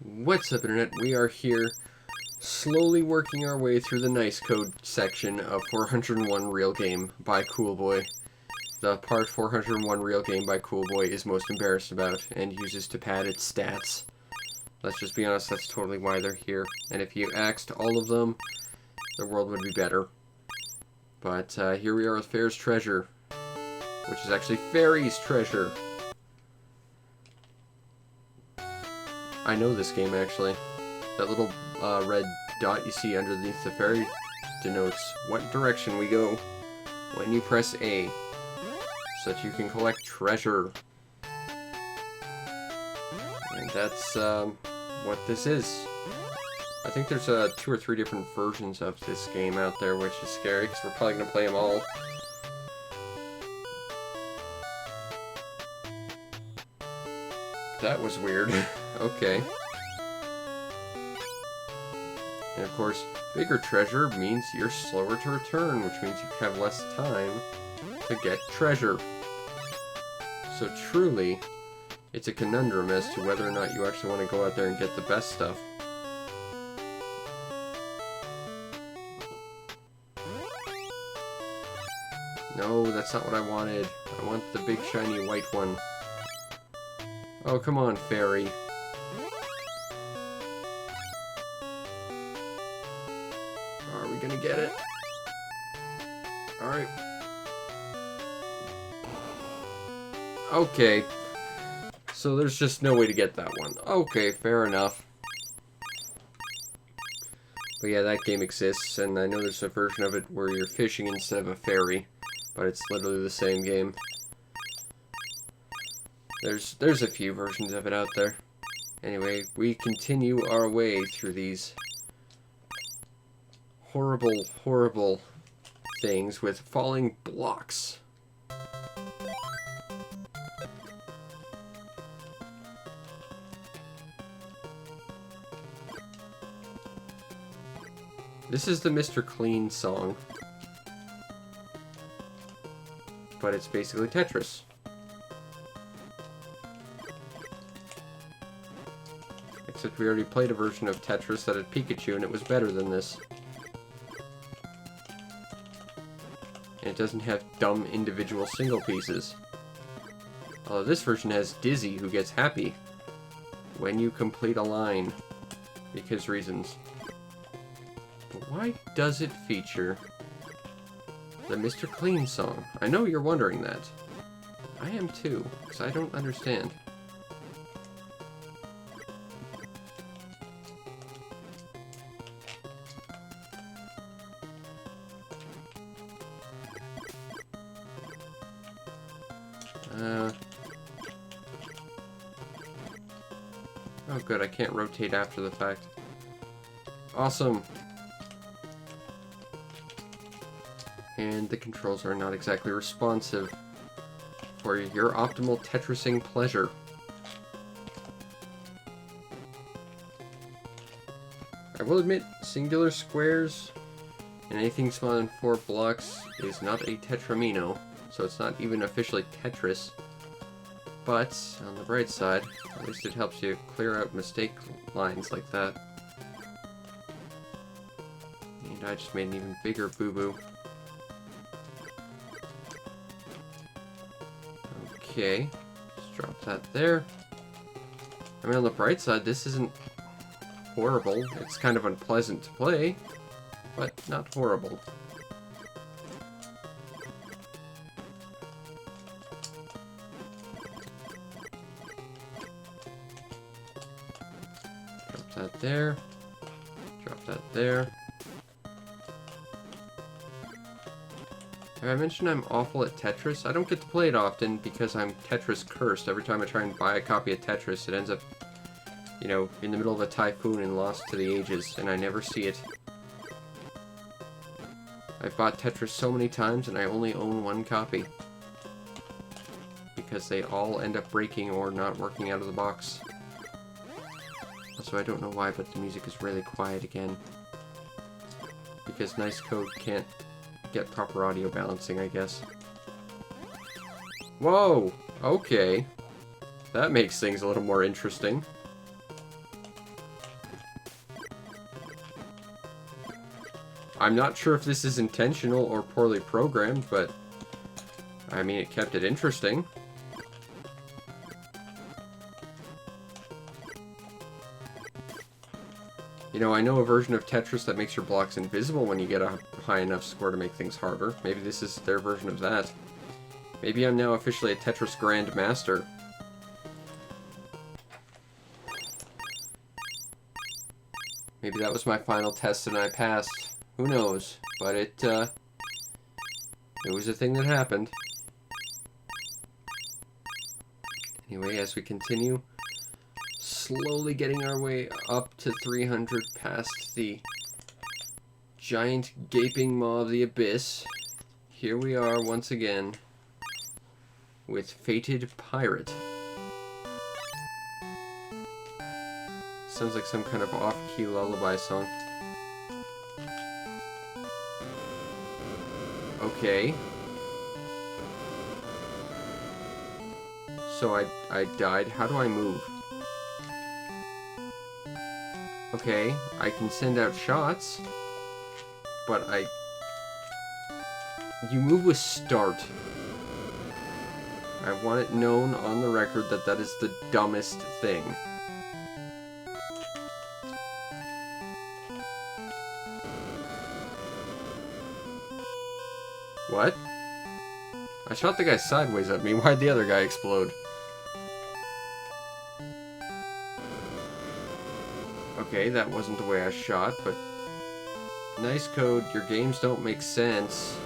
What's up, Internet? We are here, slowly working our way through the nice code section of 401 Real Game by CoolBoy. The part 401 Real Game by CoolBoy is most embarrassed about, and uses to pad its stats. Let's just be honest, that's totally why they're here. And if you axed all of them, the world would be better. But here we are with Fair's Treasure, which is actually Fairies' Treasure. I know this game, actually. That little red dot you see underneath the fairy denotes what direction we go when you press A, so that you can collect treasure. And that's what this is. I think there's 2 or 3 different versions of this game out there, which is scary, because we're probably going to play them all. That was weird. Okay. And of course, bigger treasure means you're slower to return, which means you have less time to get treasure. So truly, it's a conundrum as to whether or not you actually want to go out there and get the best stuff. No, that's not what I wanted. I want the big shiny white one. Oh, come on, fairy. Are we gonna get it? Alright. Okay. So there's just no way to get that one. Okay, fair enough. But yeah, that game exists, and I know there's a version of it where you're fishing instead of a fairy. But it's literally the same game. There's a few versions of it out there. Anyway, we continue our way through these horrible, horrible things with falling blocks. This is the Mr. Clean song. But it's basically Tetris. Except we already played a version of Tetris that had Pikachu, and it was better than this. And it doesn't have dumb individual single pieces. Although this version has Dizzy, who gets happy when you complete a line. Because reasons. But why does it feature the Mr. Clean song? I know you're wondering that. I am too, because I don't understand. Oh good, I can't rotate after the fact. Awesome! And the controls are not exactly responsive for your optimal Tetrising pleasure. I will admit, singular squares and anything smaller than 4 blocks is not a Tetramino, so it's not even officially Tetris. But, on the bright side, at least it helps you clear out mistake lines like that. And I just made an even bigger boo-boo. Okay, just drop that there. I mean, on the bright side, this isn't horrible. It's kind of unpleasant to play, but not horrible. Drop that there. Drop that there. Have I mentioned I'm awful at Tetris? I don't get to play it often because I'm Tetris cursed. Every time I try and buy a copy of Tetris, it ends up, you know, in the middle of a typhoon and lost to the ages, and I never see it. I've bought Tetris so many times, and I only own 1 copy. Because they all end up breaking or not working out of the box. Also, I don't know why, but the music is really quiet again. Because nice code can't get proper audio balancing, I guess. Whoa! Okay. That makes things a little more interesting. I'm not sure if this is intentional or poorly programmed, but I mean, it kept it interesting. You know, I know a version of Tetris that makes your blocks invisible when you get a high enough score to make things harder. Maybe this is their version of that. Maybe I'm now officially a Tetris Grand Master. Maybe that was my final test and I passed. Who knows? But it was a thing that happened. Anyway, as we continue, slowly getting our way up to 300 past the giant gaping maw of the abyss. Here we are once again with Fated Pirate. Sounds like some kind of off-key lullaby song. Okay. So I died. How do I move? Okay, I can send out shots, but you move with start. I want it known on the record that that is the dumbest thing. What? I shot the guy sideways at me. Why'd the other guy explode? Okay, that wasn't the way I shot, but... Nice code, your games don't make sense.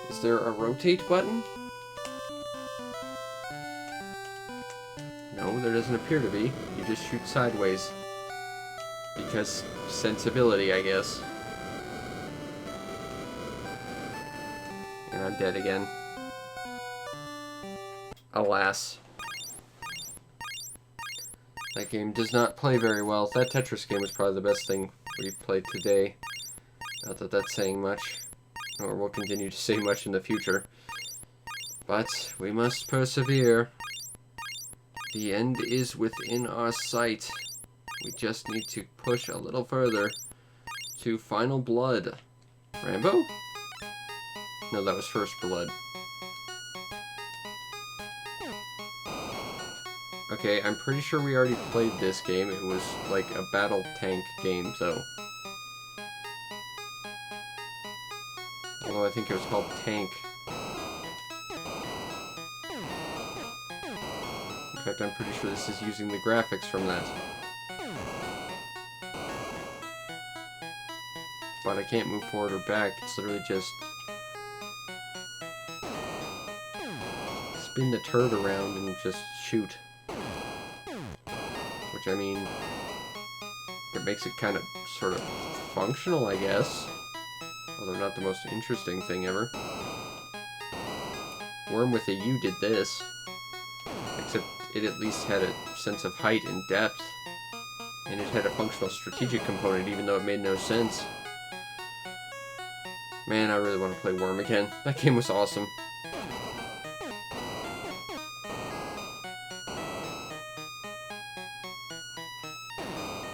Is there a rotate button? No, there doesn't appear to be. You just shoot sideways. Because sensibility, I guess. And I'm dead again. Alas. That game does not play very well. That Tetris game was probably the best thing we've played today. Not that that's saying much, nor will continue to say much in the future. But we must persevere. The end is within our sight. We just need to push a little further to Final Blood. Rambo? No, that was First Blood. Okay, I'm pretty sure we already played this game. It was like a battle tank game, though. Although I think it was called Tank. In fact, I'm pretty sure this is using the graphics from that. But I can't move forward or back. It's literally just... spin the turd around and just shoot. Which, I mean, it makes it kind of, sort of functional, I guess. Although not the most interesting thing ever. Worm with a U did this. Except it at least had a sense of height and depth. And it had a functional strategic component, even though it made no sense. Man, I really want to play Worm again. That game was awesome.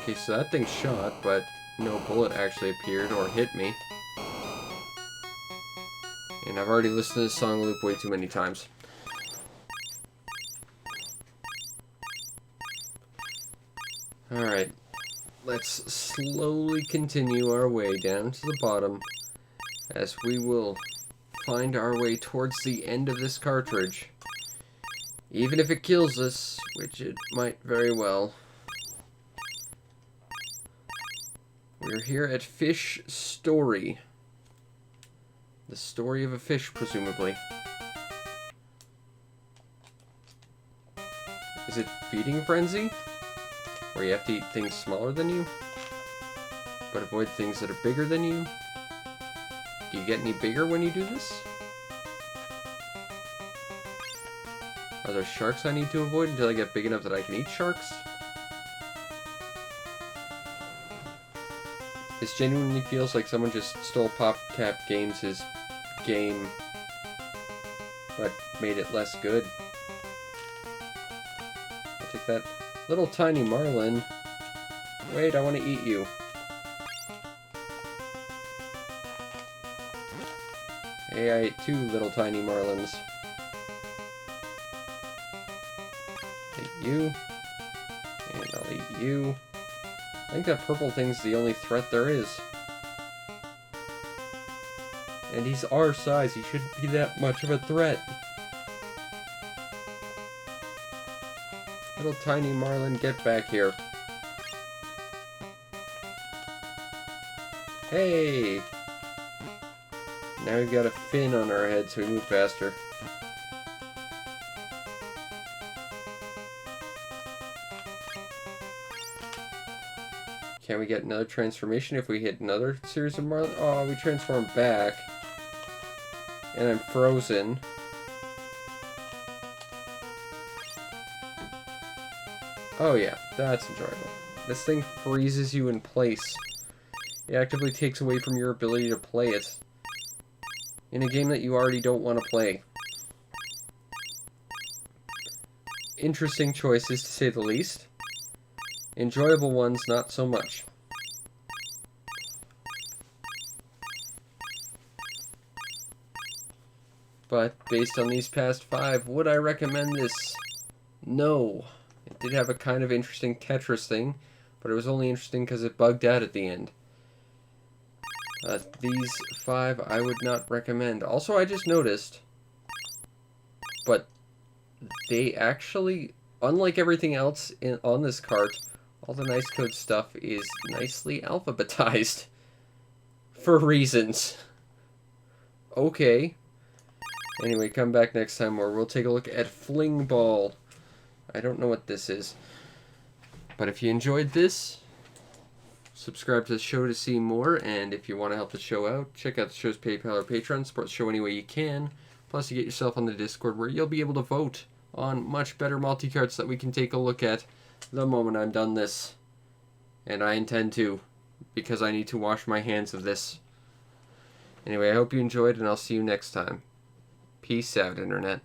Okay, so that thing shot, but no bullet actually appeared or hit me. And I've already listened to this song loop way too many times. Alright, let's slowly continue our way down to the bottom as we will find our way towards the end of this cartridge. Even if it kills us, which it might very well. We're here at Fish Story. The story of a fish, presumably. Is it Feeding Frenzy? Where you have to eat things smaller than you? But avoid things that are bigger than you? Do you get any bigger when you do this? Are there sharks I need to avoid until I get big enough that I can eat sharks? This genuinely feels like someone just stole PopCap Games' game, but made it less good. I'll take that. Little tiny marlin. Wait, I want to eat you. Hey, I ate 2 little tiny marlins. Eat you. And I'll eat you. I think that purple thing's the only threat there is. And he's our size, he shouldn't be that much of a threat. Little tiny marlin, get back here. Hey! Now we've got a fin on our head so we move faster. Can we get another transformation if we hit another series of marlin? Oh, we transform back. And I'm frozen. Oh yeah, that's enjoyable. This thing freezes you in place. It actively takes away from your ability to play it. In a game that you already don't want to play. Interesting choices, to say the least. Enjoyable ones, not so much. But, based on these past 5, would I recommend this? No. It did have a kind of interesting Tetris thing, but it was only interesting because it bugged out at the end. These 5 I would not recommend. Also, I just noticed, but they actually, unlike everything else on this cart, all the nice code stuff is nicely alphabetized. For reasons. Okay. Anyway, come back next time where we'll take a look at Fling Ball. I don't know what this is. But if you enjoyed this, subscribe to the show to see more, and if you want to help the show out, check out the show's PayPal or Patreon. Support the show any way you can. Plus, you get yourself on the Discord where you'll be able to vote on much better multi-carts that we can take a look at the moment I'm done this. And I intend to, because I need to wash my hands of this. Anyway, I hope you enjoyed, and I'll see you next time. Peace out, Internet.